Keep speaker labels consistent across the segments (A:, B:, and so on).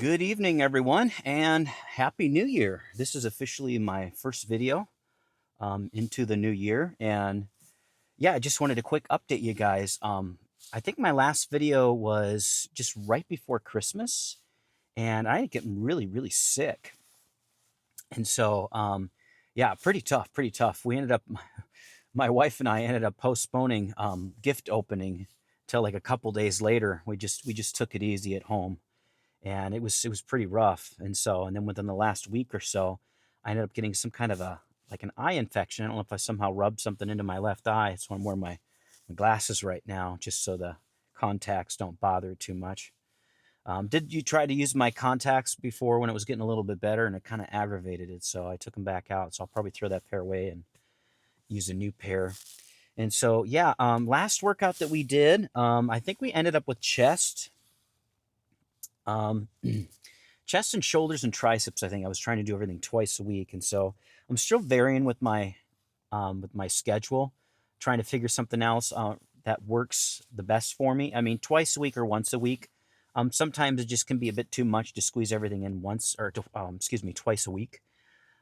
A: Good evening, everyone, and Happy New Year. This is officially my first video into the new year. And yeah, I just wanted to quick update you guys. I think my last video was just right before Christmas, and I ended up getting really, really sick. And so, yeah, pretty tough, pretty tough. We ended up, my wife and I ended up postponing gift opening till like a couple days later. We just took it easy at home, and it was pretty rough. And then within the last week or so, I ended up getting some kind of a like an eye infection. I don't know if I somehow rubbed something into my left eye, so I'm wearing my glasses right now just so the contacts don't bother too much. Did you try to use my contacts before when it was getting a little bit better, and it kind of aggravated it, so I took them back out. So I'll probably throw that pair away and use a new pair. And so yeah, last workout that we did, I think we ended up with chest. Um, Chest and shoulders and triceps. I think I was trying to do everything twice a week, and so I'm still varying with my schedule, trying to figure something else that works the best for me. I mean, twice a week or once a week. Sometimes it just can be a bit too much to squeeze everything in once, or excuse me, twice a week.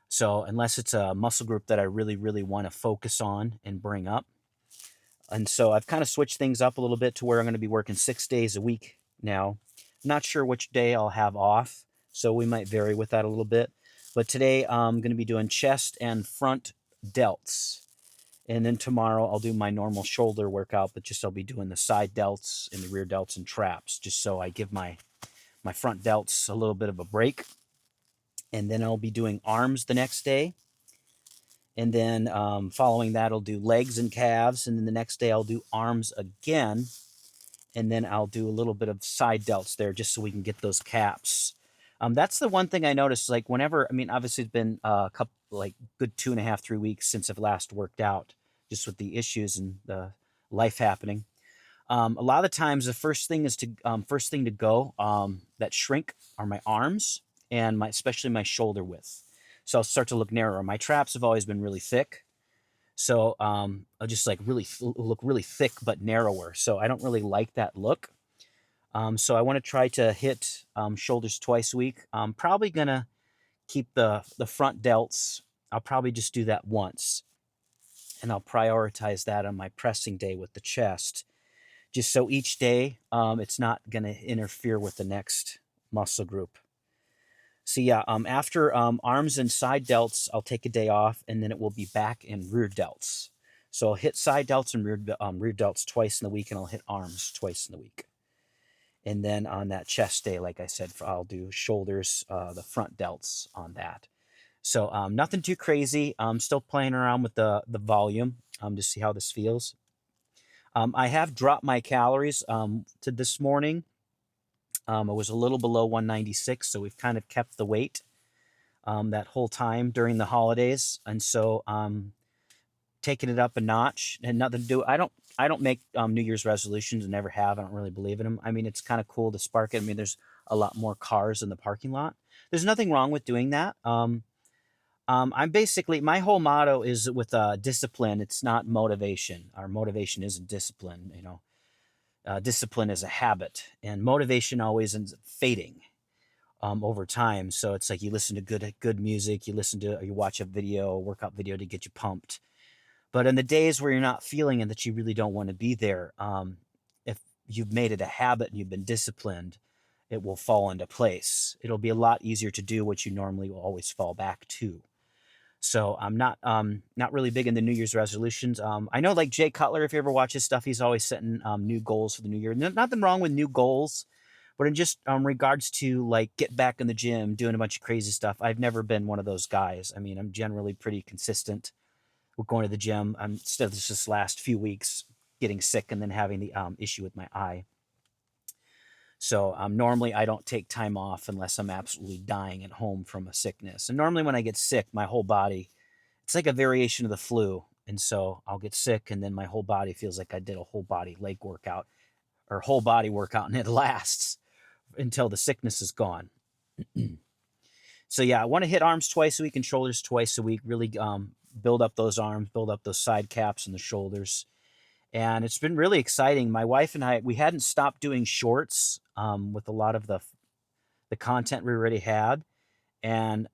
A: So unless it's a muscle group that I really, really want to focus on and bring up, and so I've kind of switched things up a little bit to where I'm going to be working 6 days a week now. Not sure which day I'll have off, so we might vary with that a little bit. But today I'm going to be doing chest and front delts. And then tomorrow I'll do my normal shoulder workout, but just I'll be doing the side delts and the rear delts and traps, just so I give my front delts a little bit of a break. And then I'll be doing arms the next day. And then following that, I'll do legs and calves. And then the next day I'll do arms again. And then I'll do a little bit of side delts there just so we can get those caps. That's the one thing I noticed, like whenever, I mean, obviously it's been a couple, like good 2.5, 3 weeks since I've last worked out, just with the issues and the life happening. A lot of the times the first thing to go that shrink are my arms and especially my shoulder width. So I'll start to look narrower. My traps have always been really thick. So I'll just like look really thick but narrower. So I don't really like that look. So I want to try to hit shoulders twice a week. I'm probably gonna keep the front delts. I'll probably just do that once, and I'll prioritize that on my pressing day with the chest, just so each day it's not gonna interfere with the next muscle group. So yeah, after arms and side delts, I'll take a day off, and then it will be back in rear delts. So I'll hit side delts and rear delts twice in the week, and I'll hit arms twice in the week. And then on that chest day, like I said, I'll do shoulders, the front delts on that. So nothing too crazy. I'm still playing around with the volume to see how this feels. I have dropped my calories to this morning. I was a little below 196, so we've kind of kept the weight that whole time during the holidays, and so taking it up a notch. And nothing to do. I don't make New Year's resolutions, and never have. I don't really believe in them. I mean, it's kind of cool to spark it. I mean, there's a lot more cars in the parking lot. There's nothing wrong with doing that. I'm basically, my whole motto is with discipline. It's not motivation. Our motivation isn't discipline. You know, discipline is a habit, and motivation always ends up fading over time. So it's like you listen to good music, you watch a workout video to get you pumped. But in the days where you're not feeling it, that you really don't want to be there, if you've made it a habit and you've been disciplined, it will fall into place. It'll be a lot easier to do what you normally will always fall back to. So I'm not really big in the New Year's resolutions. I know, like Jay Cutler, if you ever watch his stuff, he's always setting new goals for the new year. Nothing wrong with new goals, but in just regards to like get back in the gym, doing a bunch of crazy stuff, I've never been one of those guys. I mean, I'm generally pretty consistent with going to the gym. I'm still this last few weeks getting sick and then having the issue with my eye. So normally I don't take time off unless I'm absolutely dying at home from a sickness. And normally when I get sick, my whole body, it's like a variation of the flu. And so I'll get sick, and then my whole body feels like I did a whole body leg workout or whole body workout, and it lasts until the sickness is gone. So yeah, I want to hit arms twice a week and shoulders twice a week. Really build up those arms, build up those side caps and the shoulders. And it's been really exciting. My wife and I, we hadn't stopped doing shorts with a lot of the content we already had, and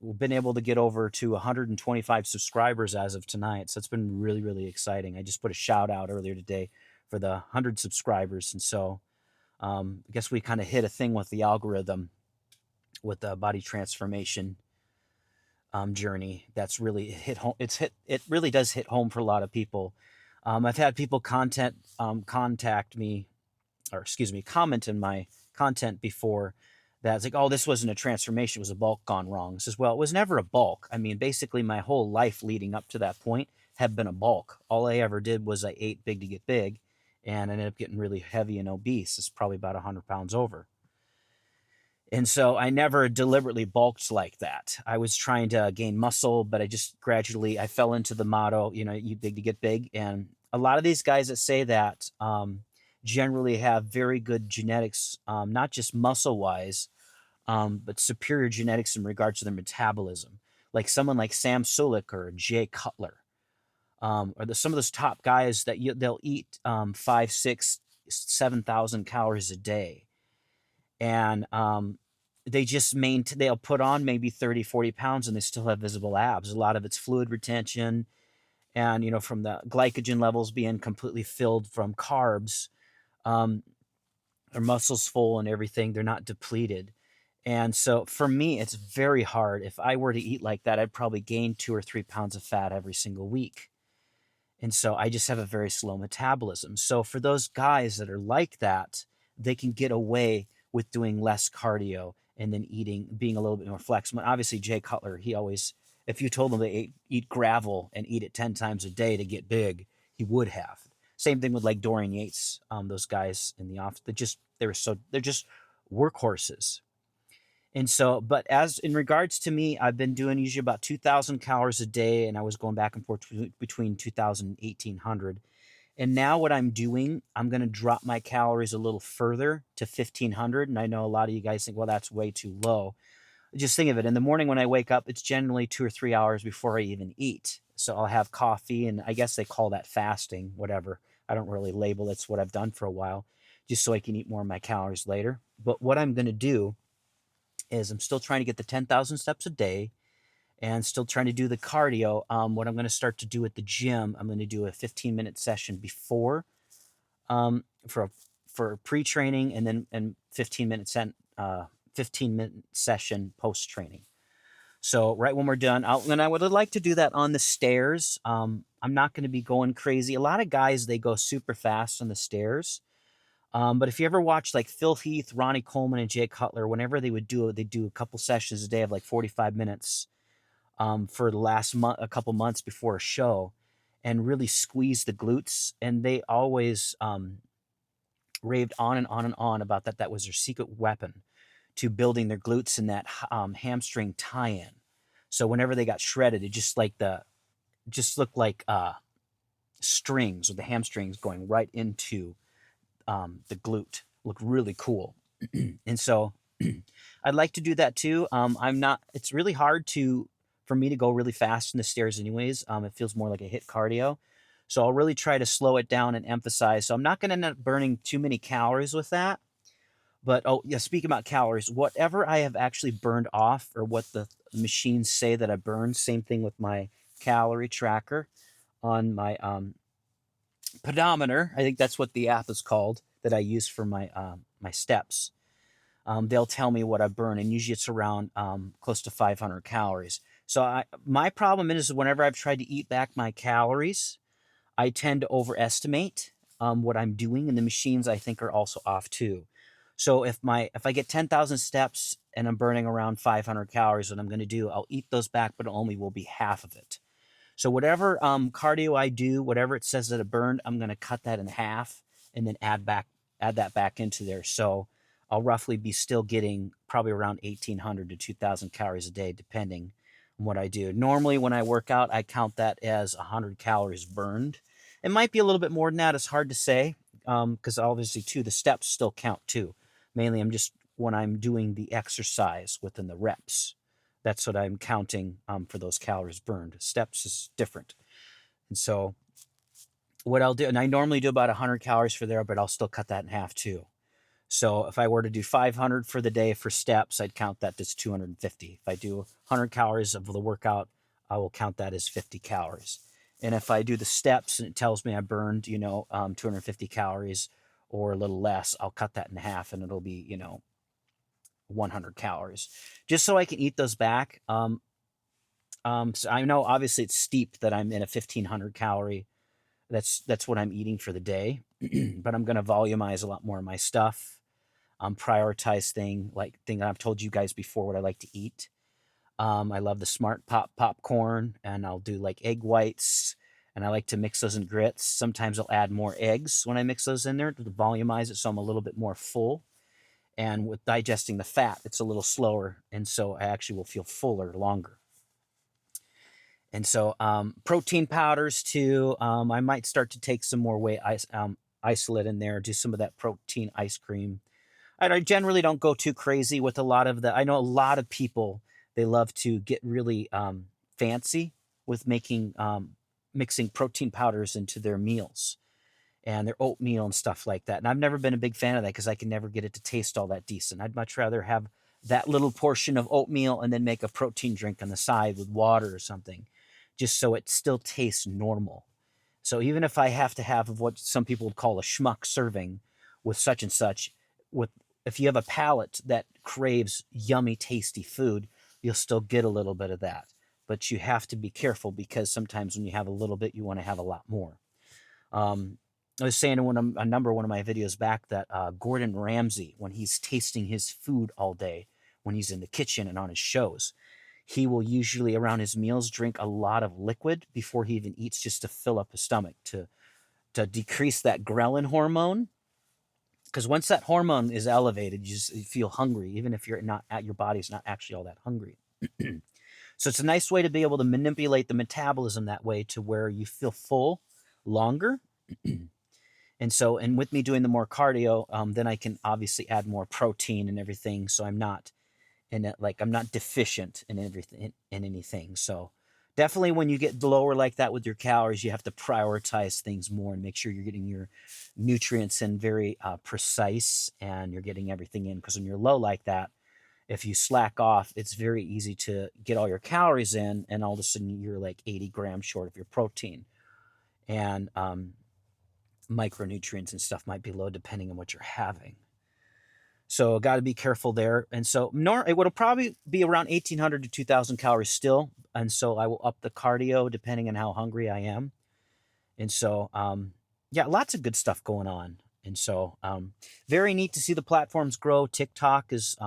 A: we've been able to get over to 125 subscribers as of tonight. So it's been really, really exciting. I just put a shout out earlier today for the 100 subscribers. And so I guess we kind of hit a thing with the algorithm with the body transformation journey that's really hit home. It really does hit home for a lot of people. I've had people contact me, or excuse me, comment in my content before that's like, oh, this wasn't a transformation, it was a bulk gone wrong. It says, well, it was never a bulk. I mean, basically my whole life leading up to that point had been a bulk. All I ever did was I ate big to get big, and I ended up getting really heavy and obese. It's probably about 100 pounds over. And so I never deliberately bulked like that. I was trying to gain muscle, but I fell into the motto, eat big to get big. And a lot of these guys that say that generally have very good genetics, not just muscle wise, but superior genetics in regards to their metabolism. Like someone like Sam Sulek or Jay Cutler, some of those top guys that they'll eat 5, 6, 7,000 calories a day. And they'll put on maybe 30, 40 pounds and they still have visible abs. A lot of it's fluid retention and, from the glycogen levels being completely filled from carbs, their muscles full and everything. They're not depleted. And so for me, it's very hard. If I were to eat like that, I'd probably gain 2 or 3 pounds of fat every single week. And so I just have a very slow metabolism. So for those guys that are like that, they can get away with doing less cardio and then being a little bit more flexible. Obviously, Jay Cutler, if you told him to eat gravel and eat it 10 times a day to get big, he would have. Same thing with like Dorian Yates, those guys in the office. They're just workhorses. And so, but as in regards to me, I've been doing usually about 2,000 calories a day, and I was going back and forth between 2,000 and 1,800. And now what I'm doing, I'm going to drop my calories a little further to 1,500. And I know a lot of you guys think, well, that's way too low. Just think of it. In the morning when I wake up, it's generally 2 or 3 hours before I even eat. So I'll have coffee, and I guess they call that fasting, whatever. I don't really label it. It's what I've done for a while, just so I can eat more of my calories later. But what I'm going to do is I'm still trying to get the 10,000 steps a day and still trying to do the cardio. What I'm going to start to do at the gym, I'm going to do a 15-minute session before for pre-training, and then 15-minute session post-training. So right when we're done, and I would like to do that on the stairs. I'm not going to be going crazy. A lot of guys, they go super fast on the stairs. But if you ever watch like Phil Heath, Ronnie Coleman, and Jay Cutler, whenever they would do it, they do a couple sessions a day of like 45 minutes for the last a couple months before a show, and really squeeze the glutes. And they always raved on and on and on about that. That was their secret weapon to building their glutes and that hamstring tie-in. So whenever they got shredded, it just looked like strings, or the hamstrings going right into the glute. Look really cool. And so I'd like to do that too. It's really hard for me to go really fast in the stairs anyways. It feels more like a HIIT cardio. So I'll really try to slow it down and emphasize. So I'm not going to end up burning too many calories with that. But, oh yeah, speaking about calories, whatever I have actually burned off, or what the machines say that I burned, same thing with my calorie tracker on my pedometer. I think that's what the app is called that I use for my steps. They'll tell me what I burn, and usually it's around close to 500 calories. So my problem is, whenever I've tried to eat back my calories, I tend to overestimate what I'm doing, and the machines, I think, are also off too. So if I get 10,000 steps and I'm burning around 500 calories, what I'm going to do, I'll eat those back, but it only will be half of it. So whatever cardio I do, whatever it says that I burned, I'm going to cut that in half and then add that back into there. So I'll roughly be still getting probably around 1,800 to 2,000 calories a day, depending on what I do. Normally when I work out, I count that as 100 calories burned. It might be a little bit more than that. It's hard to say because obviously too, the steps still count too. Mainly when I'm doing the exercise within the reps. That's what I'm counting for those calories burned. Steps is different. And so what I'll do, and I normally do about 100 calories for there, but I'll still cut that in half too. So if I were to do 500 for the day for steps, I'd count that as 250. If I do 100 calories of the workout, I will count that as 50 calories. And if I do the steps and it tells me I burned, 250 calories or a little less, I'll cut that in half and it'll be, 100 calories, just so I can eat those back. So I know obviously it's steep that I'm in a 1500 calorie. That's what I'm eating for the day, but I'm going to volumize a lot more of my stuff. Prioritize thing I've told you guys before what I like to eat. I love the Smart popcorn, and I'll do like egg whites, and I like to mix those in grits. Sometimes I'll add more eggs when I mix those in there to volumize it, so I'm a little bit more full. And with digesting the fat, it's a little slower, and so I actually will feel fuller longer. And so protein powders too. I might start to take some more whey isolate in there, do some of that protein ice cream. I generally don't go too crazy with a lot of the. I know a lot of people, they love to get really fancy with mixing protein powders into their meals and their oatmeal and stuff like that. And I've never been a big fan of that because I can never get it to taste all that decent. I'd much rather have that little portion of oatmeal and then make a protein drink on the side with water or something, just so it still tastes normal. So even if I have to have what some people would call a schmuck serving with such and such, with if you have a palate that craves yummy, tasty food, you'll still get a little bit of that. But you have to be careful because sometimes when you have a little bit, you want to have a lot more. I was saying in one of my videos back that Gordon Ramsay, when he's tasting his food all day, when he's in the kitchen and on his shows, he will usually around his meals drink a lot of liquid before he even eats, just to fill up his stomach to decrease that ghrelin hormone. Because once that hormone is elevated, you feel hungry, even if your body's not actually all that hungry. So it's a nice way to be able to manipulate the metabolism that way to where you feel full longer. And with me doing the more cardio, then I can obviously add more protein and everything. So I'm not I'm not deficient in everything in anything. So definitely when you get lower like that with your calories, you have to prioritize things more and make sure you're getting your nutrients in very precise and you're getting everything in. Because when you're low like that, if you slack off, it's very easy to get all your calories in and all of a sudden you're like 80 grams short of your protein. And micronutrients and stuff might be low depending on what you're having. So got to be careful there. And so it would probably be around 1,800 to 2,000 calories still. And so I will up the cardio depending on how hungry I am. And so, yeah, lots of good stuff going on. And so very neat to see the platforms grow. TikTok is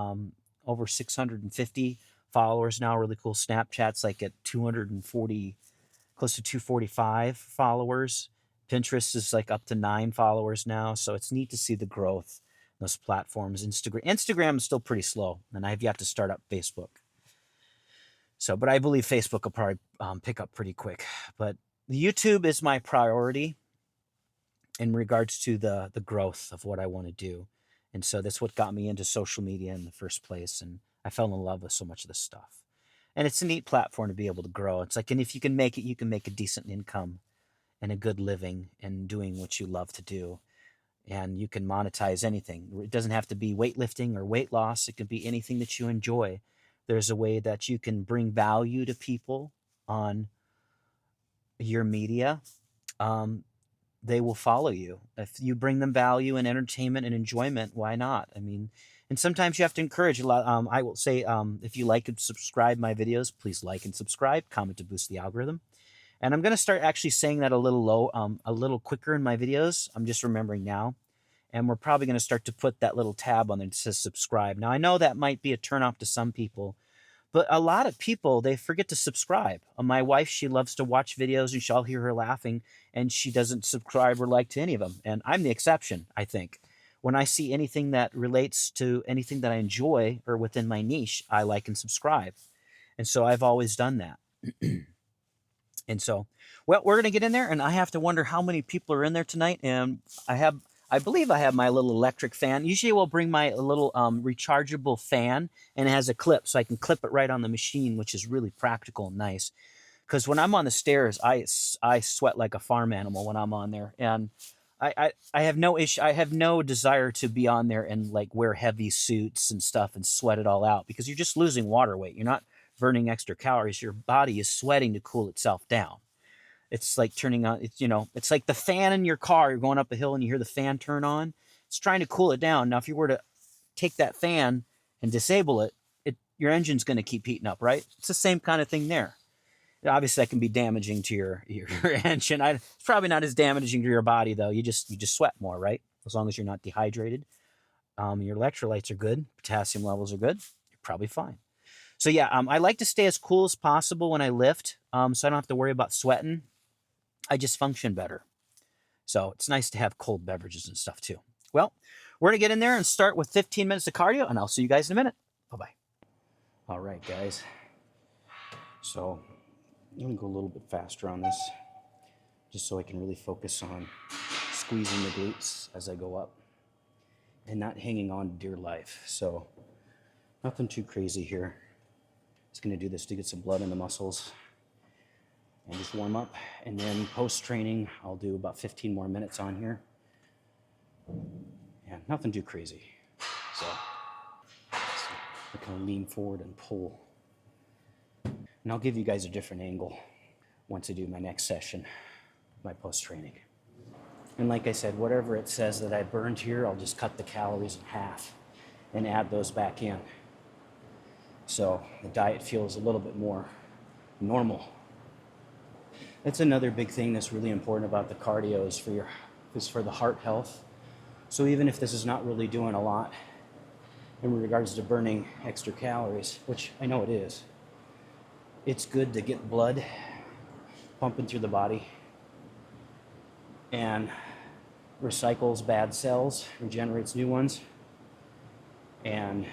A: over 650 followers now. Really cool. Snapchat's like at 240, close to 245 followers. Pinterest is like up to 9 followers now. So it's neat to see the growth in those platforms. Instagram is still pretty slow, and I've yet to start up Facebook. So, but I believe Facebook will probably pick up pretty quick. But YouTube is my priority in regards to the growth of what I want to do. And so that's what got me into social media in the first place. And I fell in love with so much of this stuff. And it's a neat platform to be able to grow. It's like, and if you can make it, you can make a decent income and a good living and doing what you love to do. And you can monetize anything. It doesn't have to be weightlifting or weight loss. It can be anything that you enjoy. There's a way that you can bring value to people on your media. They will follow you. If you bring them value and entertainment and enjoyment, why not? I mean, and sometimes you have to encourage a lot. I will say, if you like and subscribe my videos, please like and subscribe, comment to boost the algorithm. And I'm going to start actually saying that a little quicker in my videos. I'm just remembering now. And we're probably going to start to put that little tab on there that says subscribe. Now, I know that might be a turnoff to some people, but a lot of people, they forget to subscribe. My wife, she loves to watch videos and she'll hear her laughing and she doesn't subscribe or like to any of them. And I'm the exception, I think. When I see anything that relates to anything that I enjoy or within my niche, I like and subscribe. And so I've always done that. And so, well, we're going to get in there, and I have to wonder how many people are in there tonight. And I believe I have my little electric fan. Usually we'll bring my little rechargeable fan, and it has a clip, so I can clip it right on the machine, which is really practical and nice. Because when I'm on the stairs, I sweat like a farm animal when I'm on there. And I have no issue. I have no desire to be on there and like wear heavy suits and stuff and sweat it all out, because you're just losing water weight. You're not burning extra calories. Your body is sweating to cool itself down. It's like turning on, it's, it's like the fan in your car. You're going up a hill and you hear the fan turn on. It's trying to cool it down. Now, if you were to take that fan and disable it, your engine's going to keep heating up, right? It's the same kind of thing there. Obviously, that can be damaging to your engine. It's probably not as damaging to your body though. You just sweat more, right? As long as you're not dehydrated, your electrolytes are good, potassium levels are good, you're probably fine. So yeah, I like to stay as cool as possible when I lift, so I don't have to worry about sweating. I just function better. So it's nice to have cold beverages and stuff too. Well, we're gonna get in there and start with 15 minutes of cardio, and I'll see you guys in a minute. Bye-bye. All right, guys. So I'm gonna go a little bit faster on this, just so I can really focus on squeezing the glutes as I go up and not hanging on to dear life. So nothing too crazy here. Just gonna do this to get some blood in the muscles and just warm up. And then post-training, I'll do about 15 more minutes on here. Yeah, nothing too crazy. So I kind of lean forward and pull. And I'll give you guys a different angle once I do my next session, my post-training. And like I said, whatever it says that I burned here, I'll just cut the calories in half and add those back in. So the diet feels a little bit more normal. That's another big thing that's really important about the cardio is for the heart health. So even if this is not really doing a lot in regards to burning extra calories, which I know it is, it's good to get blood pumping through the body and recycles bad cells, regenerates new ones, and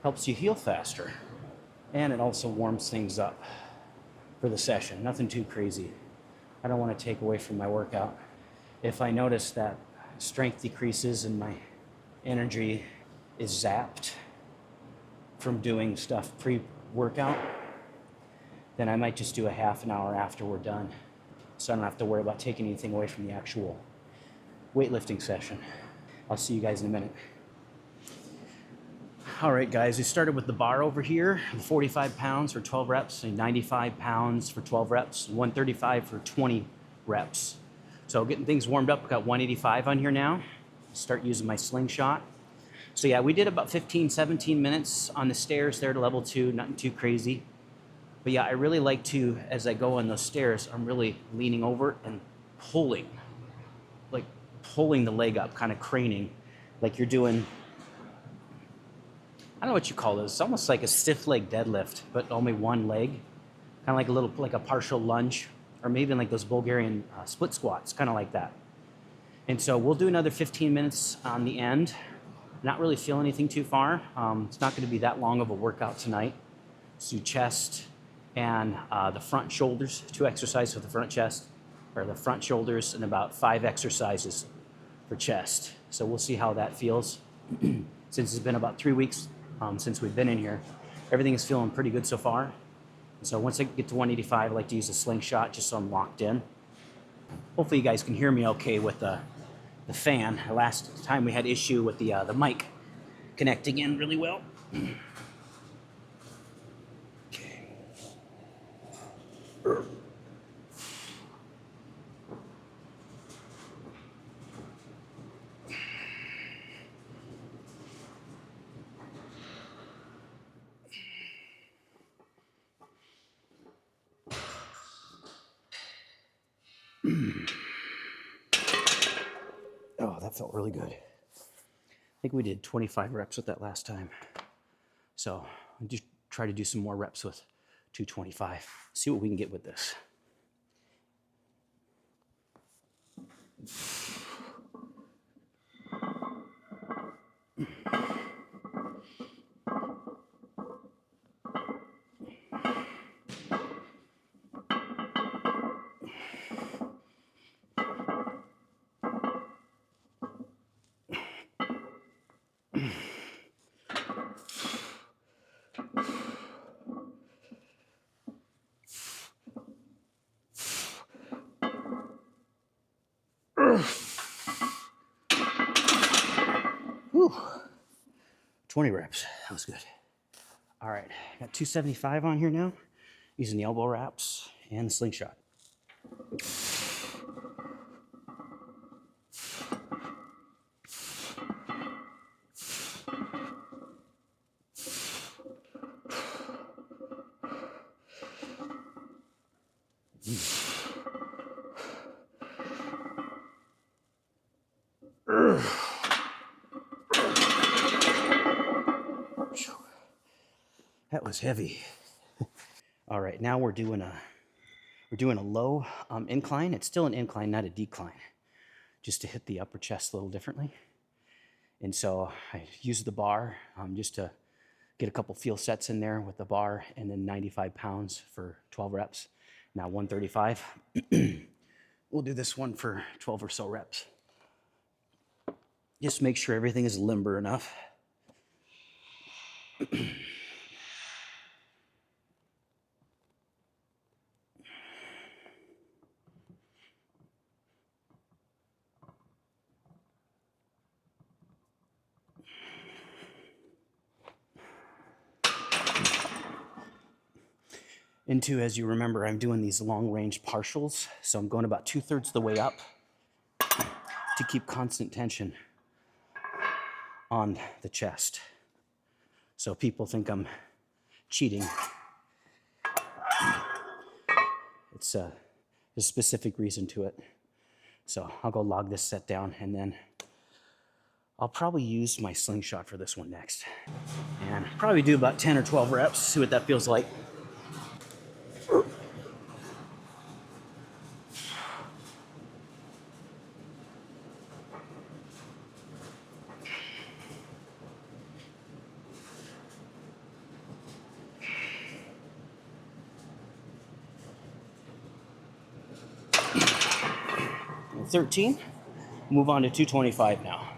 A: helps you heal faster. And it also warms things up for the session. Nothing too crazy. I don't want to take away from my workout. If I notice that strength decreases and my energy is zapped from doing stuff pre-workout, then I might just do a half an hour after we're done, so I don't have to worry about taking anything away from the actual weightlifting session. I'll see you guys in a minute. All right, guys, we started with the bar over here, 45 pounds for 12 reps, and 95 pounds for 12 reps, 135 for 20 reps. So getting things warmed up, got 185 on here now. Start using my slingshot. So yeah, we did about 15, 17 minutes on the stairs there to level 2, nothing too crazy. But yeah, I really like to, as I go on those stairs, I'm really leaning over and pulling, like pulling the leg up, kind of craning, like you're doing, I don't know what you call this. It's almost like a stiff leg deadlift, but only one leg. Kind of like a partial lunge, or maybe like those Bulgarian split squats, kind of like that. And so we'll do another 15 minutes on the end. Not really feel anything too far. It's not going to be that long of a workout tonight. Let's do chest and the front shoulders, 2 exercises for the front chest, or the front shoulders, and about 5 exercises for chest. So we'll see how that feels. Since it's been about 3 weeks since we've been in here, everything is feeling pretty good so far. So once I get to 185, I like to use a slingshot just so I'm locked in. Hopefully you guys can hear me okay with the fan. Last time we had issue with the mic connecting in really well. Okay. Oh, that felt really good. I think we did 25 reps with that last time. So I'll just try to do some more reps with 225. See what we can get with this. Whew. 20 reps. That was good. All right, got 275 on here now, using the elbow wraps and the slingshot. That was heavy. All right, now we're doing a low incline. It's still an incline, not a decline, just to hit the upper chest a little differently. And so I use the bar just to get a couple feel sets in there with the bar, and then 95 pounds for 12 reps. Now 135. We'll do this one for 12 or so reps. Just make sure everything is limber enough. Into, as you remember, I'm doing these long range partials. So I'm going about 2/3 the way up to keep constant tension on the chest. So people think I'm cheating. It's a specific reason to it. So I'll go log this set down, and then I'll probably use my slingshot for this one next. And probably do about 10 or 12 reps, see what that feels like. And 13, move on to 225 now.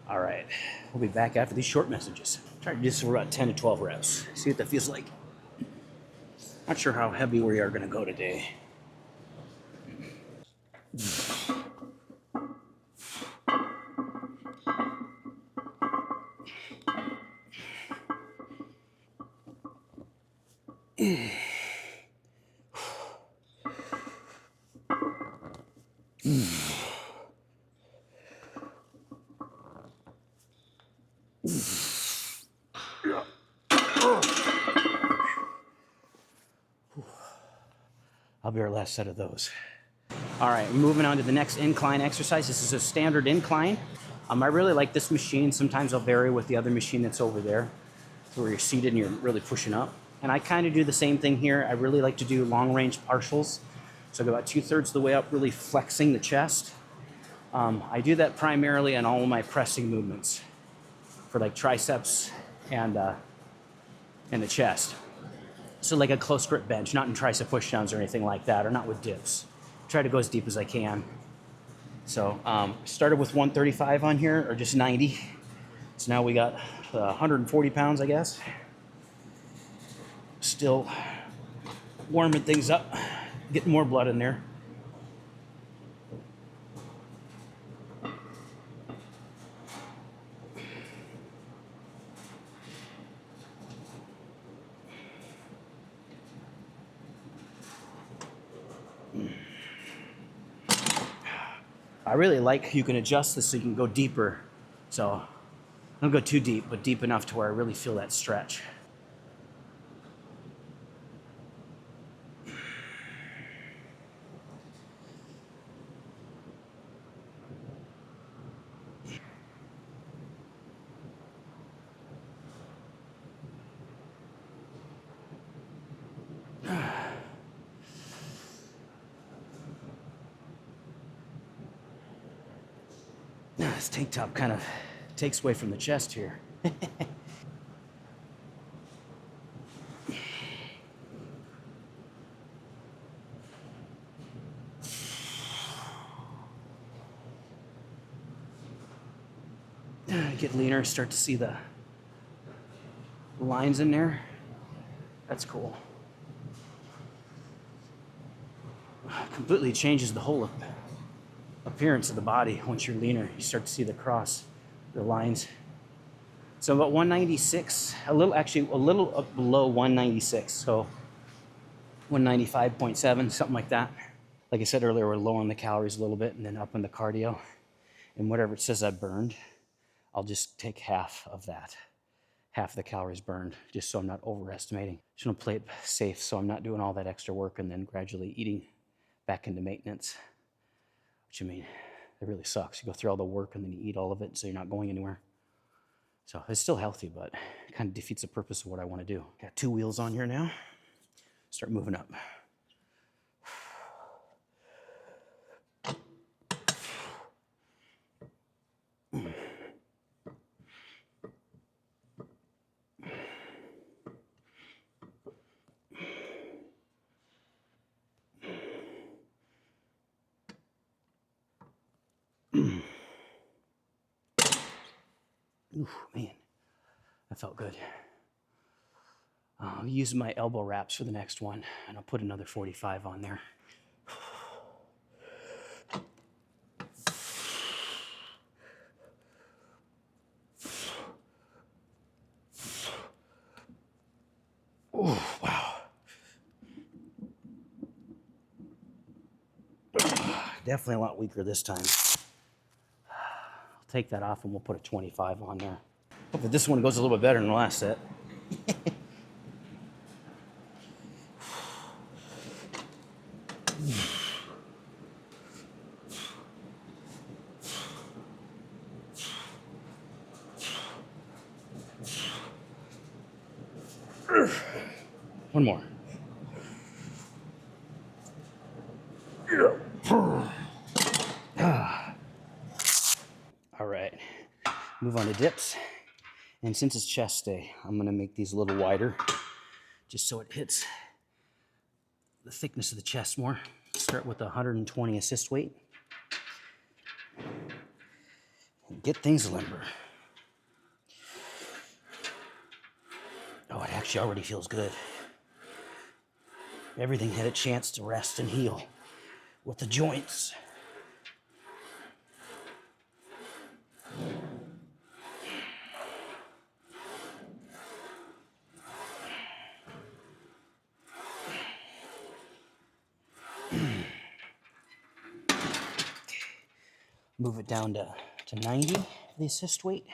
A: All right, we'll be back after these short messages. Try to do this for about 10 to 12 reps. See what that feels like. Not sure how heavy we are gonna go today. I'll be our last set of those. All right, moving on to the next incline exercise. This is a standard incline. I really like this machine. Sometimes I'll vary with the other machine that's over there, where you're seated and you're really pushing up. And I kind of do the same thing here. I really like to do long range partials. So I go about 2/3 the way up, really flexing the chest. I do that primarily on all of my pressing movements for like triceps and the chest. So like a close grip bench, not in tricep pushdowns or anything like that, or not with dips. Try to go as deep as I can. So started with 135 on here, or just 90. So now we got 140 pounds, I guess. Still warming things up, getting more blood in there. I really like, you can adjust this so you can go deeper. So don't go too deep, but deep enough to where I really feel that stretch. This tank top kind of takes away from the chest here. get leaner, start to see the lines in there. That's cool. Completely changes the whole appearance of the body. Once you're leaner, you start to see the lines. So about 196, a little up below 196. So 195.7, something like that. Like I said earlier, we're lowering the calories a little bit and then upping the cardio. And whatever it says I burned, I'll just take half of that. Half of the calories burned, just so I'm not overestimating. Just gonna play it safe so I'm not doing all that extra work and then gradually eating back into maintenance. Which, I mean, it really sucks. You go through all the work and then you eat all of it so you're not going anywhere. So it's still healthy, but it kind of defeats the purpose of what I want to do. Got 2 wheels on here now. Start moving up. Ooh, man, that felt good. I'll use my elbow wraps for the next one, and I'll put another 45 on there. Oh, wow. Definitely a lot weaker this time. I'll take that off and we'll put a 25 on there. Hopefully this one goes a little bit better than the last set. One more. All right, move on to dips. And since it's chest day, I'm gonna make these a little wider, just so it hits the thickness of the chest more. Start with 120 assist weight. And get things limber. Oh, it actually already feels good. Everything had a chance to rest and heal with the joints. Move it down to 90 for the assist weight.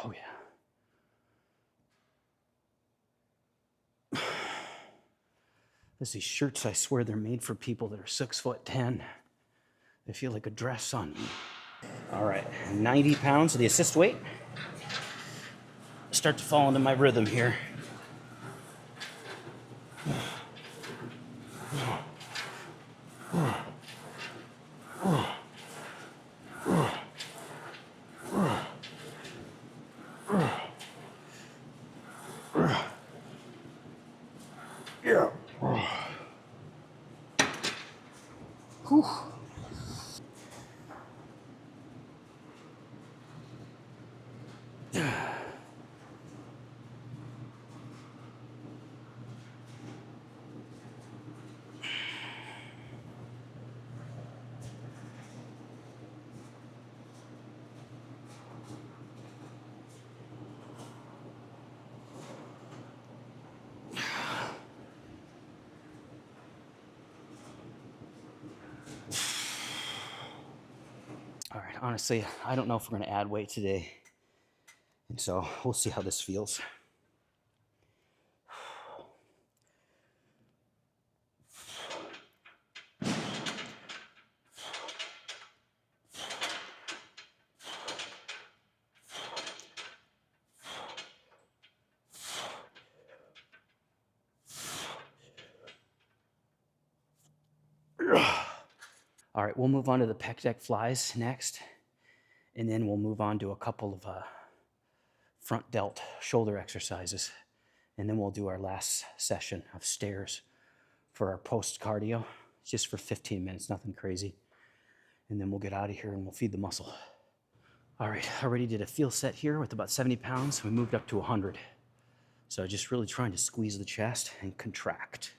A: Oh yeah. There's these shirts, I swear they're made for people that are 6'10". They feel like a dress on me. All right, 90 pounds of the assist weight. Start to fall into my rhythm here. Yeah. Whew. All right, honestly, I don't know if we're going to add weight today. And so we'll see how this feels. All right, we'll move on to the pec deck flies next. And then we'll move on to a couple of front delt shoulder exercises. And then we'll do our last session of stairs for our post cardio, just for 15 minutes, nothing crazy. And then we'll get out of here and we'll feed the muscle. All right, I already did a field set here with about 70 pounds. We moved up to 100. So just really trying to squeeze the chest and contract.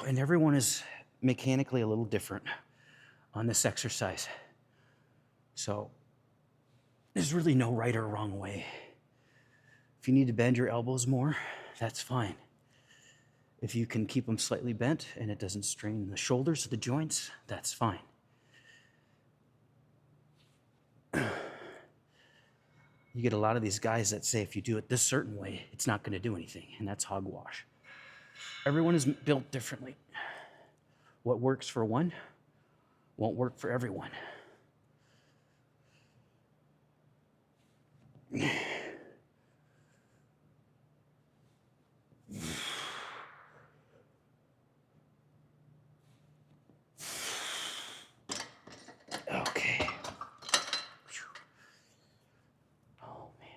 A: And everyone is mechanically a little different on this exercise. So there's really no right or wrong way. If you need to bend your elbows more, that's fine. If you can keep them slightly bent and it doesn't strain the shoulders or the joints, that's fine. You get a lot of these guys that say if you do it this certain way, it's not going to do anything, and that's hogwash. Everyone is built differently. What works for one won't work for everyone. Okay. Oh, man.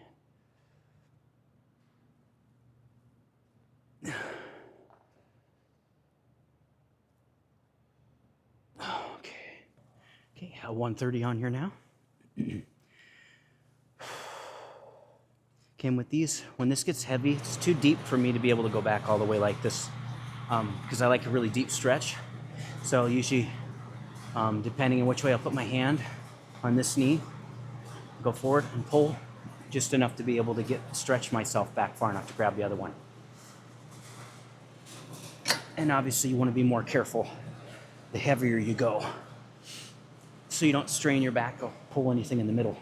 A: Okay, 130 on here now. Okay, and with these, when this gets heavy, it's too deep for me to be able to go back all the way like this, because I like a really deep stretch. So usually, depending on which way I'll put my hand on this knee, go forward and pull just enough to be able to stretch myself back far enough to grab the other one. And obviously you want to be more careful the heavier you go, so you don't strain your back or pull anything in the middle.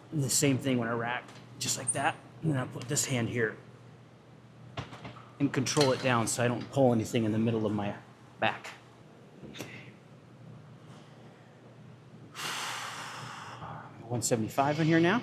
A: And the same thing when I rack, just like that. And then I'll put this hand here and control it down so I don't pull anything in the middle of my back. Okay. 175 in here now.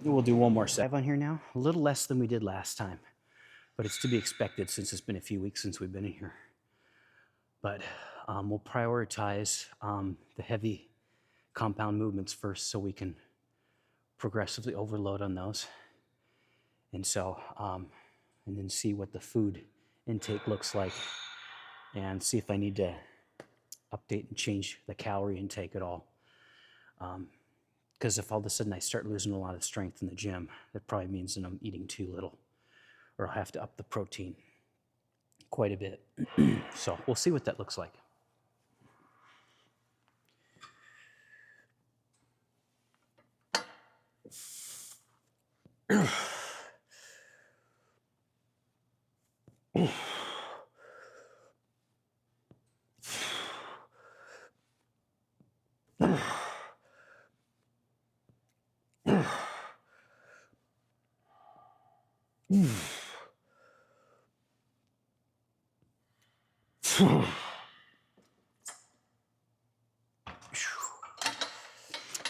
A: We'll do one more set on here now. A little less than we did last time, but it's to be expected since it's been a few weeks since we've been in here. But we'll prioritize the heavy compound movements first so we can progressively overload on those. And so, and then see what the food intake looks like and see if I need to update and change the calorie intake at all. Because if all of a sudden I start losing a lot of strength in the gym, that probably means that I'm eating too little, or I'll have to up the protein quite a bit. So we'll see what that looks like.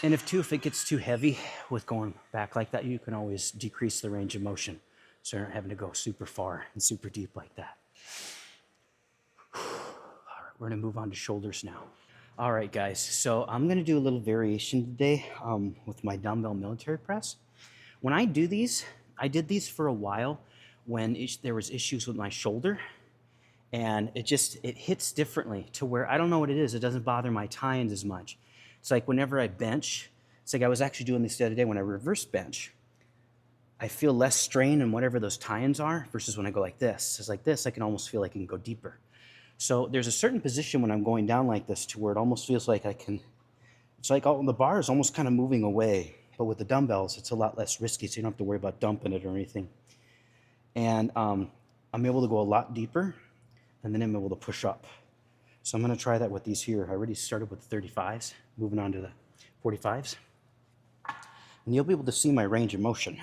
A: And if it gets too heavy with going back like that, you can always decrease the range of motion, so you're not having to go super far and super deep like that. All right, we're gonna move on to shoulders now. All right, guys, so I'm gonna do a little variation today with my dumbbell military press. When I do these, I did these for a while when there was issues with my shoulder, and it hits differently to where I don't know what it is. It doesn't bother my tines as much. It's like whenever I bench, it's like I was actually doing this the other day when I reverse bench. I feel less strain in whatever those tines are versus when I go like this. It's like this, I can almost feel like I can go deeper. So there's a certain position when I'm going down like this to where it almost feels like it's like the bar is almost kind of moving away. But with the dumbbells, it's a lot less risky, so you don't have to worry about dumping it or anything. And I'm able to go a lot deeper, and then I'm able to push up. So I'm gonna try that with these here. I already started with the 35s, moving on to the 45s. And you'll be able to see my range of motion,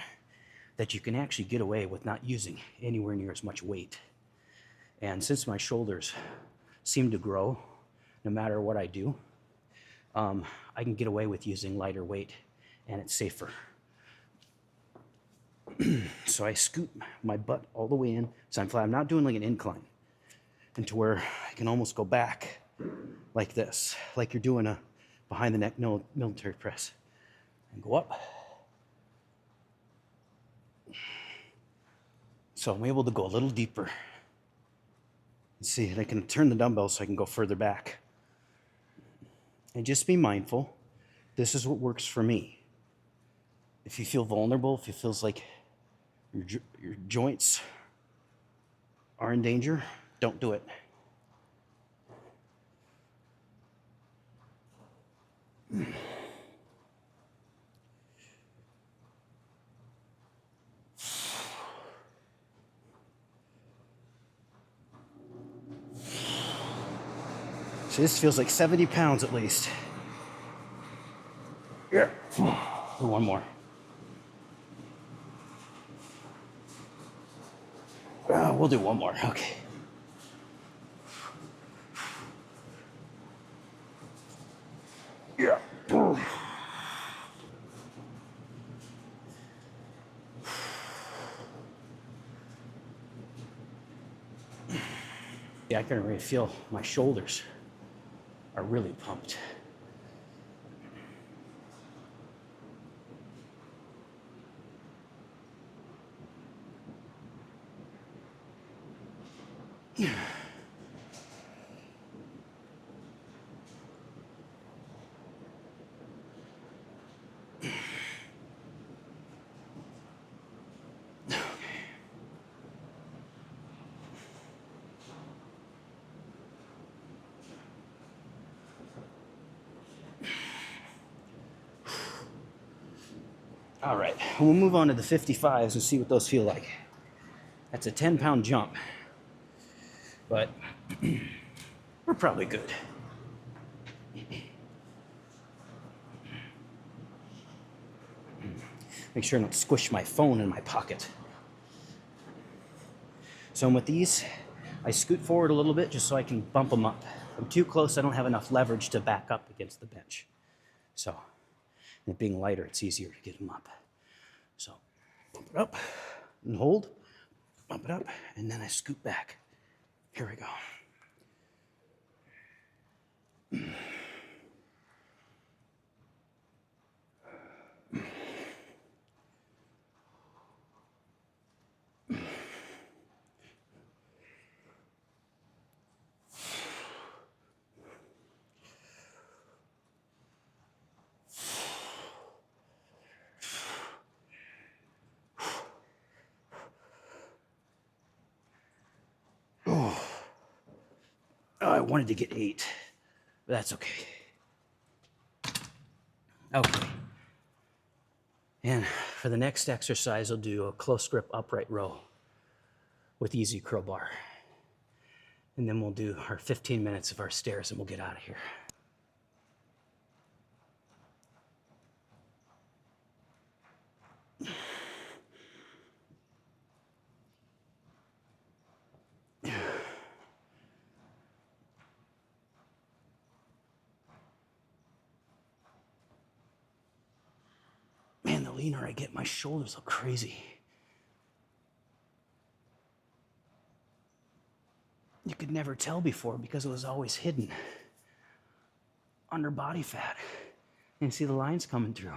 A: that you can actually get away with not using anywhere near as much weight. And since my shoulders seem to grow no matter what I do, I can get away with using lighter weight, and it's safer. So I scoot my butt all the way in, so I'm flat. I'm not doing like an incline, and to where I can almost go back like this, like you're doing a behind the neck military press, and go up. So I'm able to go a little deeper. See, and I can turn the dumbbells so I can go further back. And just be mindful, this is what works for me. If you feel vulnerable, if it feels like your joints are in danger, don't do it. So this feels like 70 pounds at least. Yeah. Do one more. We'll do one more. Okay. Yeah. Yeah, I can already feel my shoulders are really pumped. All right, we'll move on to the 55s and see what those feel like. That's a 10-pound jump, but we're probably good. Make sure I don't squish my phone in my pocket. So with these, I scoot forward a little bit just so I can bump them up. If I'm too close, I don't have enough leverage to back up against the bench. So, and it being lighter, it's easier to get them up. So, bump it up and hold, bump it up, and then I scoot back. Here we go. Oh, I wanted to get 8, but that's okay. Okay. And For the next exercise, I'll do a close grip upright row with easy curl bar. And then we'll do our 15 minutes of our stairs and we'll get out of here. Man, the leaner I get, my shoulders look crazy. You could never tell before because it was always hidden under body fat. And see the lines coming through.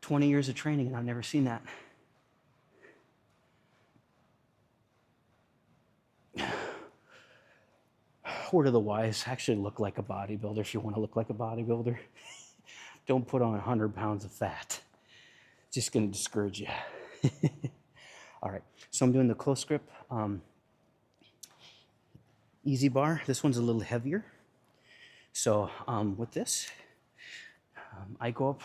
A: 20 years of training and I've never seen that. Word of the wise, actually look like a bodybuilder if you want to look like a bodybuilder. Don't put on 100 pounds of fat. It's just going to discourage you. All right, so I'm doing the close grip easy bar. This one's a little heavier. So with this, I go up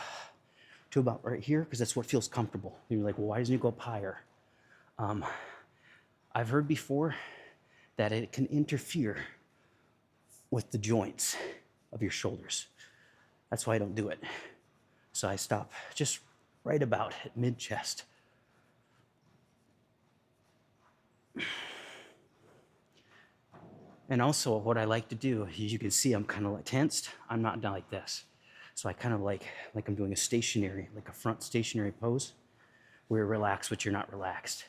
A: to about right here because that's what feels comfortable. You're like, well, why doesn't it go up higher? I've heard before that it can interfere with the joints of your shoulders. That's why I don't do it. So I stop just right about at mid-chest. And also what I like to do, as you can see, I'm kind of tensed. I'm not done like this. So I kind of like I'm doing a stationary, like a front stationary pose where you're relaxed, but you're not relaxed.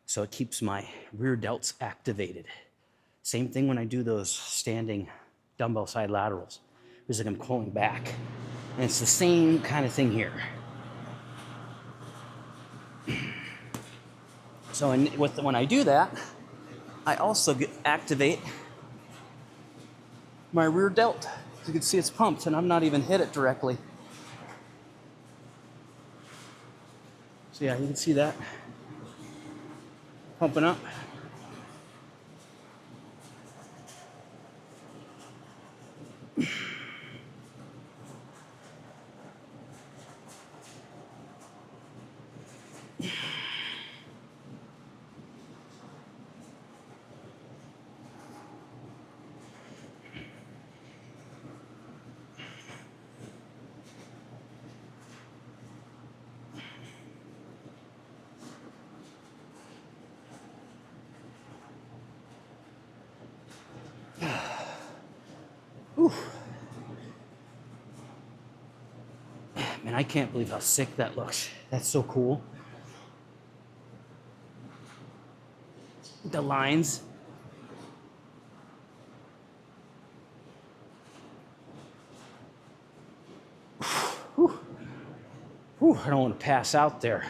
A: So it keeps my rear delts activated. Same thing when I do those standing dumbbell side laterals. It's like I'm pulling back. And it's the same kind of thing here. So when I do that, I also activate my rear delt. You can see it's pumped and I'm not even hit it directly. So yeah, you can see that pumping up. Whew. Man, I can't believe how sick that looks. That's so cool. The lines. Whew. Whew, I don't want to pass out there.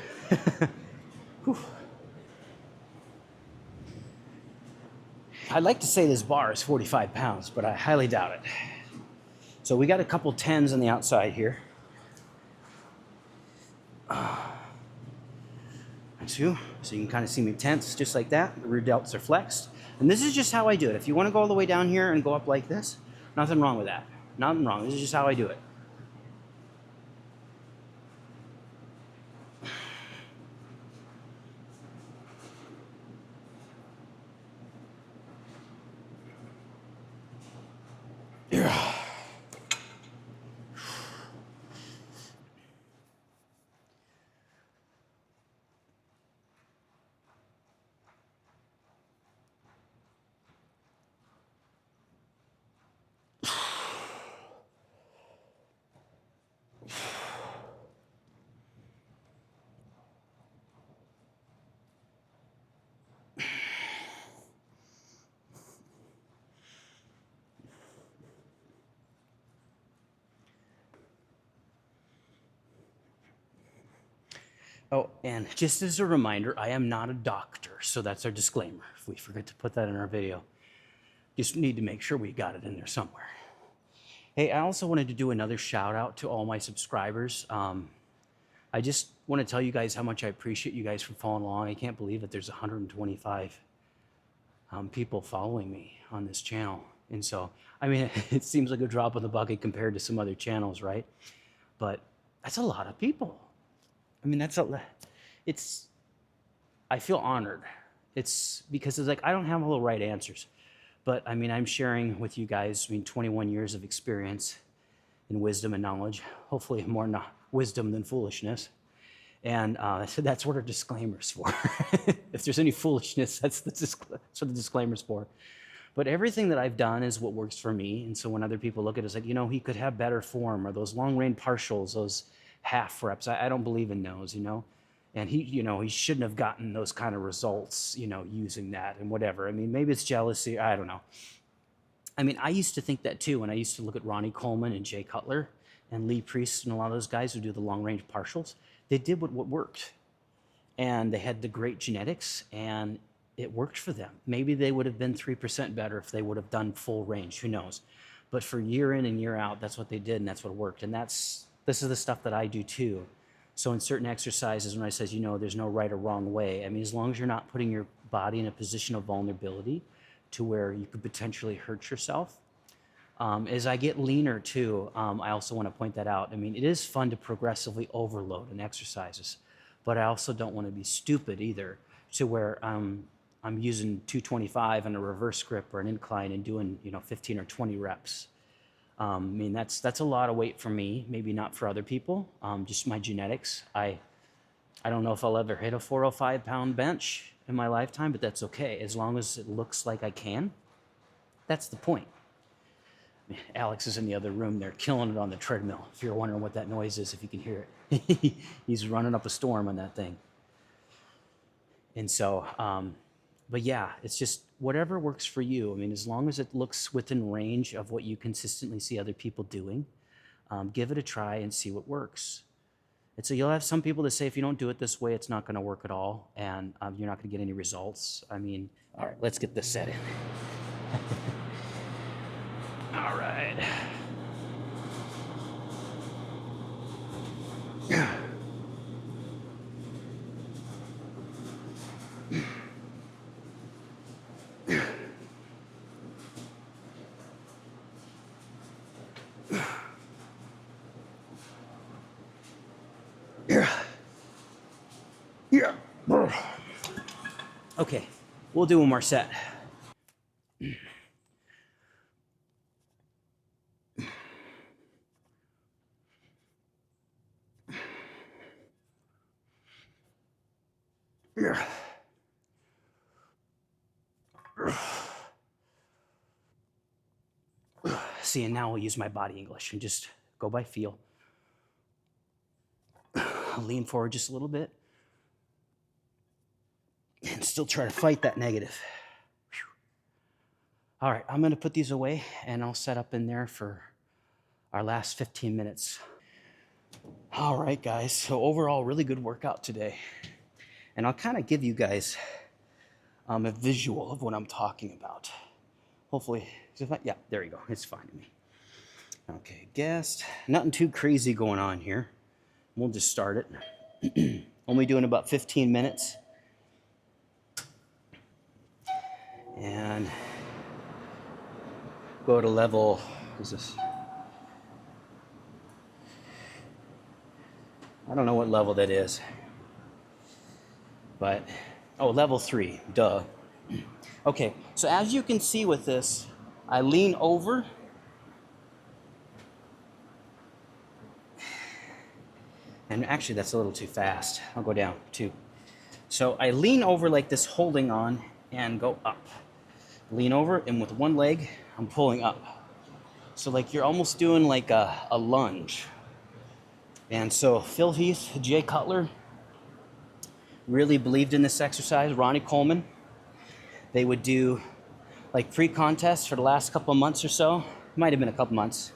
A: I'd like to say this bar is 45 pounds, but I highly doubt it. So we got a couple 10s on the outside here. 2, so you can kind of see me tense just like that. The rear delts are flexed. And this is just how I do it. If you want to go all the way down here and go up like this, nothing wrong with that. Nothing wrong. This is just how I do it. Oh, and just as a reminder, I am not a doctor, so that's our disclaimer. If we forget to put that in our video, just need to make sure we got it in there somewhere. Hey, I also wanted to do another shout out to all my subscribers. I just want to tell you guys how much I appreciate you guys for following along. I can't believe that there's 125 people following me on this channel. And so, I mean, it seems like a drop in the bucket compared to some other channels, right? But that's a lot of people. I mean, it's, I feel honored. It's because it's like, I don't have all the right answers, but I mean, I'm sharing with you guys, I mean, 21 years of experience in wisdom and knowledge, hopefully more wisdom than foolishness. And so that's what our disclaimer's for. If there's any foolishness, that's what the disclaimer's for. But everything that I've done is what works for me. And so when other people look at it, it's like, you know, he could have better form, or those long range partials, those half reps. I don't believe in those, you know. And he, you know, he shouldn't have gotten those kind of results, you know, using that and whatever. I mean, maybe it's jealousy. I don't know. I mean, I used to think that too when I used to look at Ronnie Coleman and Jay Cutler and Lee Priest and a lot of those guys who do the long range partials. They did what worked, and they had the great genetics, and it worked for them. Maybe they would have been 3% better if they would have done full range, who knows. But for year in and year out, that's what they did, and that's what worked. And this is the stuff that I do too. So in certain exercises, when I says, you know, there's no right or wrong way, I mean, as long as you're not putting your body in a position of vulnerability to where you could potentially hurt yourself. As I get leaner too, I also want to point that out. I mean, it is fun to progressively overload in exercises, but I also don't want to be stupid either to where I'm using 225 on a reverse grip or an incline and doing, you know, 15 or 20 reps. I mean, that's a lot of weight for me, maybe not for other people, just my genetics. I don't know if I'll ever hit a 405-pound bench in my lifetime, but that's okay. As long as it looks like I can, that's the point. Alex is in the other room there killing it on the treadmill. If you're wondering what that noise is, if you can hear it. He's running up a storm on that thing. And so, but yeah, it's just whatever works for you. I mean, as long as it looks within range of what you consistently see other people doing, give it a try and see what works. And so you'll have some people that say, if you don't do it this way, it's not going to work at all, and you're not going to get any results. I mean, all right, let's get this set in. All right. Yeah. Okay, we'll do one more set. See, and now we'll use my body English and just go by feel. Lean forward just a little bit and still try to fight that negative. Whew. All right, I'm going to put these away and I'll set up in there for our last 15 minutes. All right, guys, so overall, really good workout today. And I'll kind of give you guys a visual of what I'm talking about. Hopefully, yeah, there you go. It's fine to me. Okay, guest. Nothing too crazy going on here. We'll just start it. Only doing about 15 minutes. And go to level, what is this? I don't know what level that is. But, oh, level 3, duh. Okay, so as you can see with this, I lean over. And actually, that's a little too fast. I'll go down, 2. So I lean over like this, holding on, and go up. Lean over, and with one leg, I'm pulling up. So like you're almost doing like a lunge. And so Phil Heath, Jay Cutler, really believed in this exercise. Ronnie Coleman, they would do like pre-contests for the last couple of months or so. Might have been a couple months.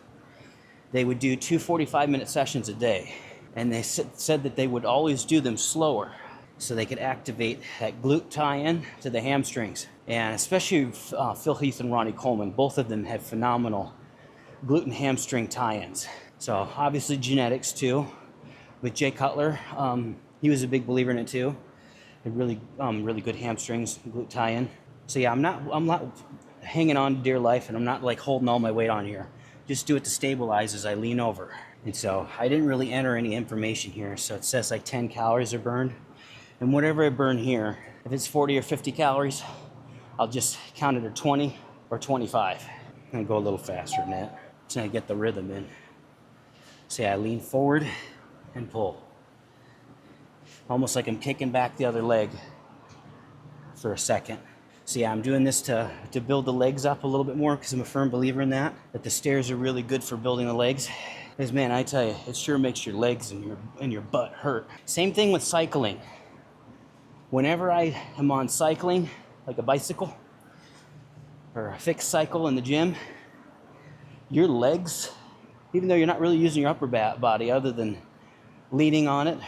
A: They would do 2 45-minute sessions a day. And they said that they would always do them slower so they could activate that glute tie-in to the hamstrings. And especially Phil Heath and Ronnie Coleman, both of them had phenomenal glute and hamstring tie-ins. So obviously genetics too. With Jay Cutler, he was a big believer in it too. Had really good hamstrings, glute tie-in. So yeah, I'm not hanging on to dear life, and I'm not like holding all my weight on here. Just do it to stabilize as I lean over. And so I didn't really enter any information here. So it says like 10 calories are burned. And whatever I burn here, if it's 40 or 50 calories, I'll just count it at 20 or 25. And go a little faster than that until I get the rhythm in. See, I lean forward and pull. Almost like I'm kicking back the other leg for a second. See, I'm doing this to build the legs up a little bit more because I'm a firm believer in that the stairs are really good for building the legs. Because man, I tell you, it sure makes your legs and your butt hurt. Same thing with cycling. Whenever I am on cycling, like a bicycle or a fixed cycle in the gym, your legs, even though you're not really using your upper body other than leaning on it,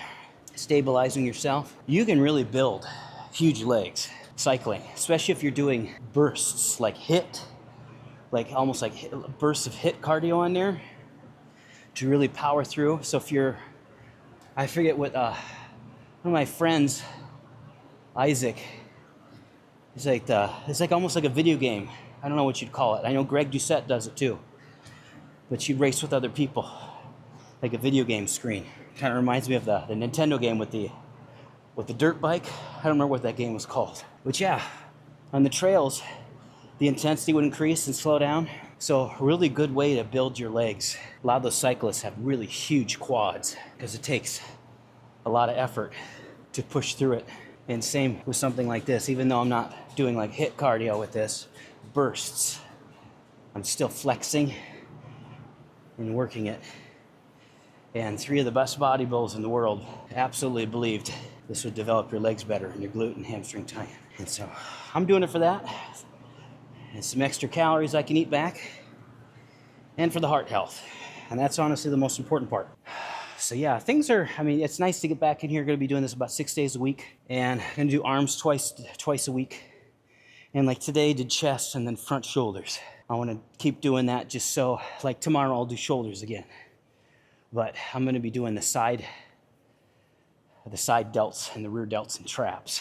A: stabilizing yourself, you can really build huge legs cycling, especially if you're doing bursts like HIIT, like almost like bursts of HIIT cardio on there to really power through. So if you're, I forget what, one of my friends, Isaac, it's like almost like a video game. I don't know what you'd call it. I know Greg Doucette does it too, but you race with other people like a video game screen. Kind of reminds me of the Nintendo game with the dirt bike. I don't remember what that game was called. But yeah, on the trails, the intensity would increase and slow down. So a really good way to build your legs. A lot of those cyclists have really huge quads because it takes a lot of effort to push through it. And same with something like this, even though I'm not doing like HIIT cardio with this, bursts, I'm still flexing and working it. And 3 of the best bodybuilders in the world absolutely believed this would develop your legs better and your glute and hamstring tie. And so I'm doing it for that. And some extra calories I can eat back. And for the heart health. And that's honestly the most important part. So yeah, things are, I mean, it's nice to get back in here. Going to be doing this about 6 days a week. And I'm going to do arms twice a week. And like today, did chest and then front shoulders. I want to keep doing that just so, like tomorrow I'll do shoulders again. But I'm going to be doing the side delts and the rear delts and traps.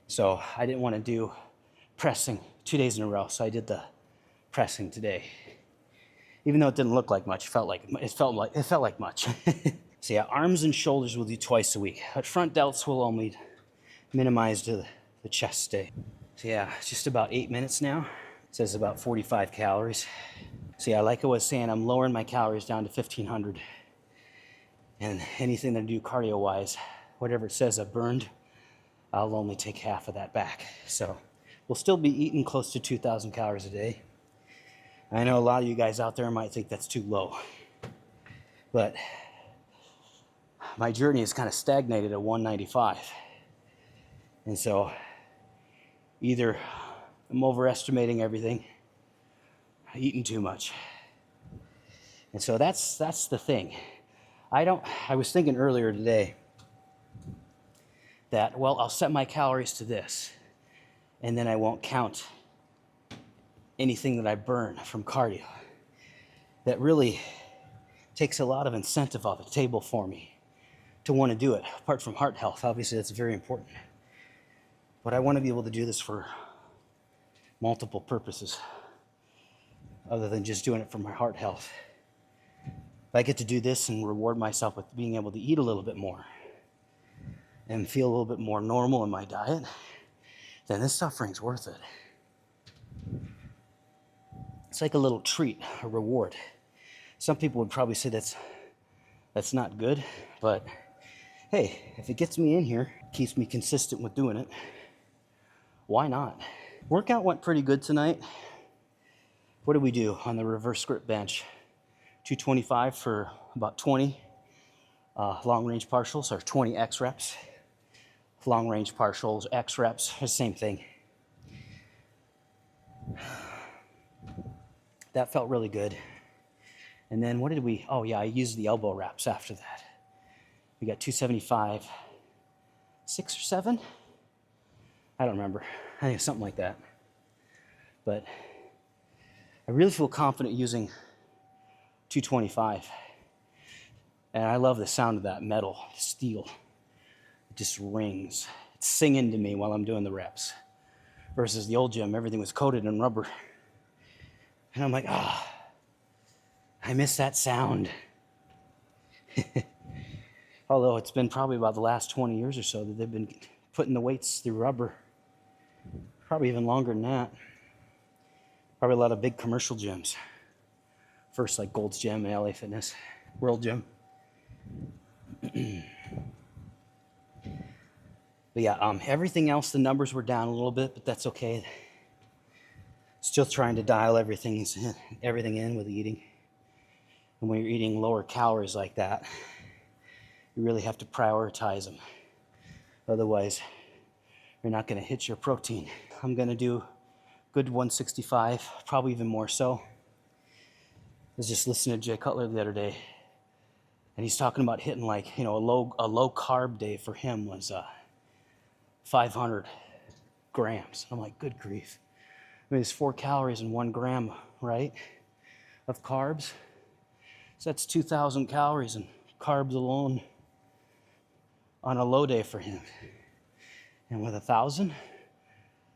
A: So I didn't want to do pressing 2 days in a row, so I did the pressing today. Even though it didn't look like much, it felt like much. So yeah, arms and shoulders we'll do twice a week. But front delts will only minimize to the chest day. So yeah, it's just about 8 minutes now. It says about 45 calories. So yeah, like I was saying, I'm lowering my calories down to 1,500. And anything that I do cardio-wise, whatever it says I've burned, I'll only take half of that back. So we'll still be eating close to 2,000 calories a day. I know a lot of you guys out there might think that's too low. But my journey is kind of stagnated at 195. And so either I'm overestimating everything, eating too much. And so that's the thing. I was thinking earlier today that, well, I'll set my calories to this, and then I won't count anything that I burn from cardio. That really takes a lot of incentive off the table for me to want to do it, apart from heart health. Obviously, that's very important. But I want to be able to do this for multiple purposes other than just doing it for my heart health. If I get to do this and reward myself with being able to eat a little bit more and feel a little bit more normal in my diet, then this suffering's worth it. It's like a little treat, a reward. Some people would probably say that's not good, but hey, if it gets me in here, keeps me consistent with doing it, why not? Workout went pretty good tonight. What did we do on the reverse grip bench? 225 for about 20 long-range partials, or 20 X reps. Long-range partials, X reps, the same thing. That felt really good. And then what did we, oh yeah, I used the elbow wraps after that. We got 275, 6 or 7? I don't remember. I think something like that. But I really feel confident using 225. And I love the sound of that metal, steel. It just rings. It's singing to me while I'm doing the reps. Versus the old gym, everything was coated in rubber. And I'm like, I miss that sound. Although it's been probably about the last 20 years or so that they've been putting the weights through rubber. Probably even longer than that. Probably a lot of big commercial gyms. First, like Gold's Gym and LA Fitness, World Gym. But yeah, everything else, the numbers were down a little bit, but that's okay. Still trying to dial everything in with eating. And when you're eating lower calories like that, you really have to prioritize them. Otherwise, you're not going to hit your protein. I'm going to do good 165, probably even more so. I was just listening to Jay Cutler the other day, and he's talking about hitting like, a low carb day for him was 500 grams. I'm like, good grief. I mean, it's 4 calories in 1 gram, right, of carbs. So that's 2,000 calories in carbs alone on a low day for him. And with 1,000,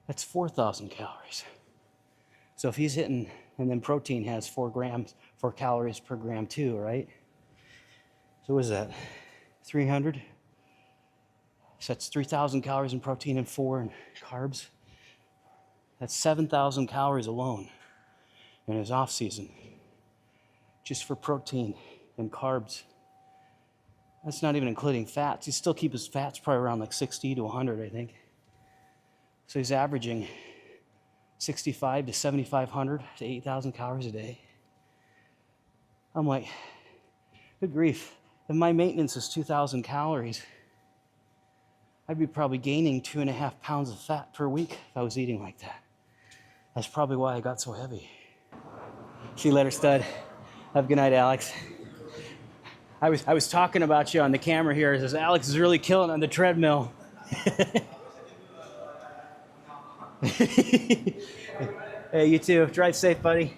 A: that's 4,000 calories. So if he's hitting, and then protein has 4 calories per gram too, right? So what is that? 300? So that's 3,000 calories in protein and 4 in carbs. That's 7,000 calories alone in his off season, just for protein and carbs. That's not even including fats. He still keeps his fats probably around like 60 to 100, I think. So he's averaging 6,500 to 7,500 to 8,000 calories a day. I'm like, good grief. If my maintenance is 2,000 calories, I'd be probably gaining 2.5 pounds of fat per week if I was eating like that. That's probably why I got so heavy. See you later, stud. Have a good night, Alex. I was talking about you on the camera here. It says Alex is really killing on the treadmill. Hey, you too. Drive safe, buddy.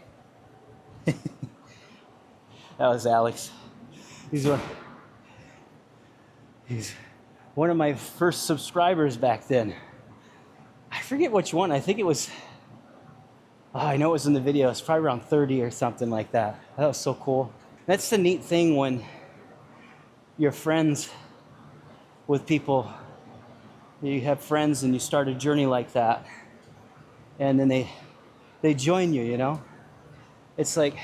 A: That was Alex. He's one of my first subscribers back then. I forget which one. I think it was, I know it was in the video. It's probably around 30 or something like that. That was so cool. That's the neat thing when you're friends with people. You have friends and you start a journey like that. And then they join you, It's like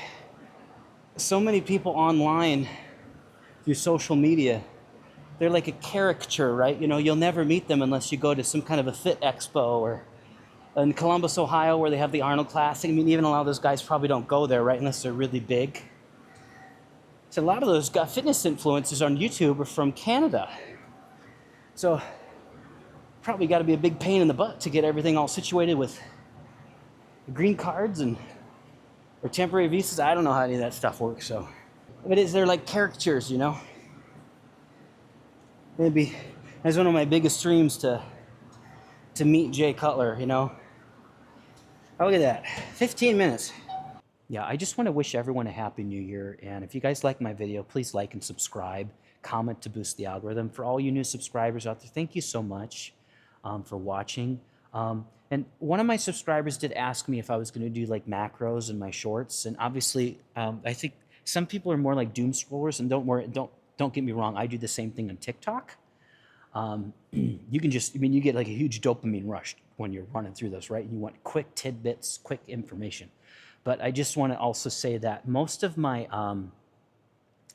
A: so many people online through social media, they're like a caricature, right? You'll never meet them unless you go to some kind of a fit expo or in Columbus, Ohio, where they have the Arnold Classic. I mean, even a lot of those guys probably don't go there, right? Unless they're really big. So a lot of those fitness influencers on YouTube are from Canada. So probably got to be a big pain in the butt to get everything all situated with green cards or temporary visas. I don't know how any of that stuff works. So, but they're like caricatures, Maybe that's one of my biggest dreams to meet Jay Cutler, Oh, look at that, 15 minutes. Yeah, I just want to wish everyone a happy new year. And if you guys like my video, please like and subscribe, comment to boost the algorithm. For all you new subscribers out there, thank you so much for watching. And one of my subscribers did ask me if I was going to do like macros in my shorts. And obviously, I think some people are more like doom scrollers. And don't get me wrong, I do the same thing on TikTok. You can you get like a huge dopamine rush when you're running through those, right? And you want quick tidbits, quick information. But I just want to also say that most of my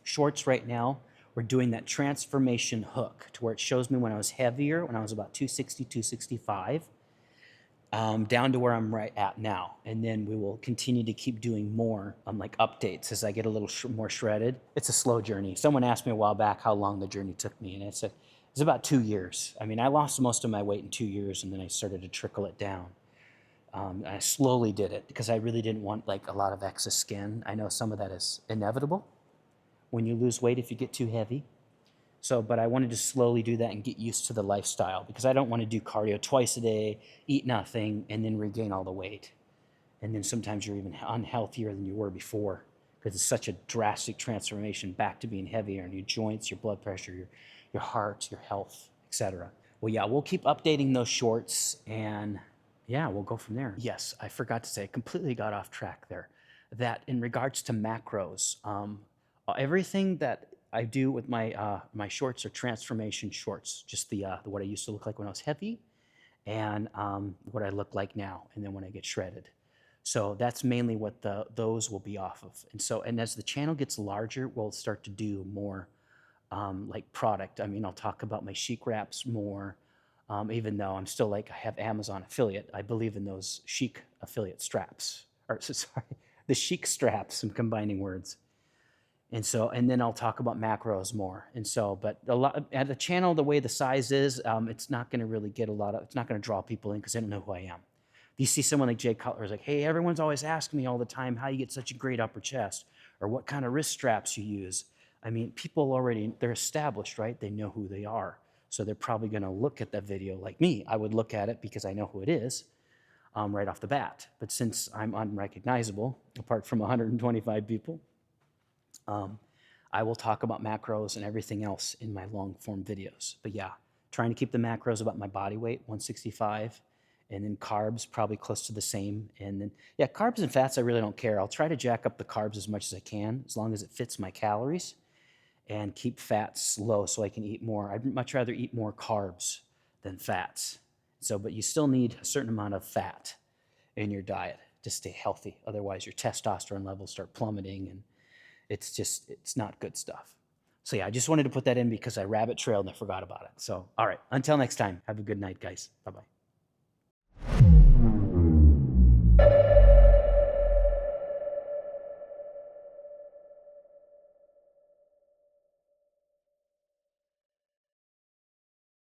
A: shorts right now, we're doing that transformation hook to where it shows me when I was heavier, when I was about 260, 265, down to where I'm right at now. And then we will continue to keep doing more like updates as I get a little more shredded. It's a slow journey. Someone asked me a while back how long the journey took me, and I said, it's about 2 years. I mean, I lost most of my weight in 2 years, and then I started to trickle it down. I slowly did it because I really didn't want like a lot of excess skin. I know some of that is inevitable when you lose weight if you get too heavy. So, but I wanted to slowly do that and get used to the lifestyle because I don't want to do cardio twice a day, eat nothing, and then regain all the weight. And then sometimes you're even unhealthier than you were before because it's such a drastic transformation back to being heavier in your joints, your blood pressure, your heart, your health, etc. Well, yeah, we'll keep updating those shorts and yeah, we'll go from there. Yes, I forgot to say, I completely got off track there. that in regards to macros, everything that I do with my my shorts are transformation shorts, just the what I used to look like when I was heavy, and what I look like now, and then when I get shredded. So that's mainly what those will be off of. And so, and as the channel gets larger, we'll start to do more like product. I mean, I'll talk about my chic wraps more, even though I'm still like, I have Amazon affiliate. I believe in those chic affiliate straps, or sorry, the chic straps. I'm combining words. And so, and then I'll talk about macros more. And so, but a lot at the channel, the way the size is, it's not going to really get a lot of, it's not going to draw people in because they don't know who I am. You see someone like Jay Cutler is like, hey, everyone's always asking me all the time how you get such a great upper chest or what kind of wrist straps you use. I mean, people already, they're established, right? They know who they are. So they're probably going to look at that video like me. I would look at it because I know who it is right off the bat. But since I'm unrecognizable, apart from 125 people, I will talk about macros and everything else in my long form videos. But yeah, trying to keep the macros about my body weight, 165, and then carbs probably close to the same. And then, yeah, carbs and fats, I really don't care. I'll try to jack up the carbs as much as I can, as long as it fits my calories, and keep fats low so I can eat more. I'd much rather eat more carbs than fats. So, but you still need a certain amount of fat in your diet to stay healthy. Otherwise, your testosterone levels start plummeting, and it's not good stuff. So yeah, I just wanted to put that in because I rabbit trailed and I forgot about it. So, all right, until next time, have a good night, guys. Bye-bye.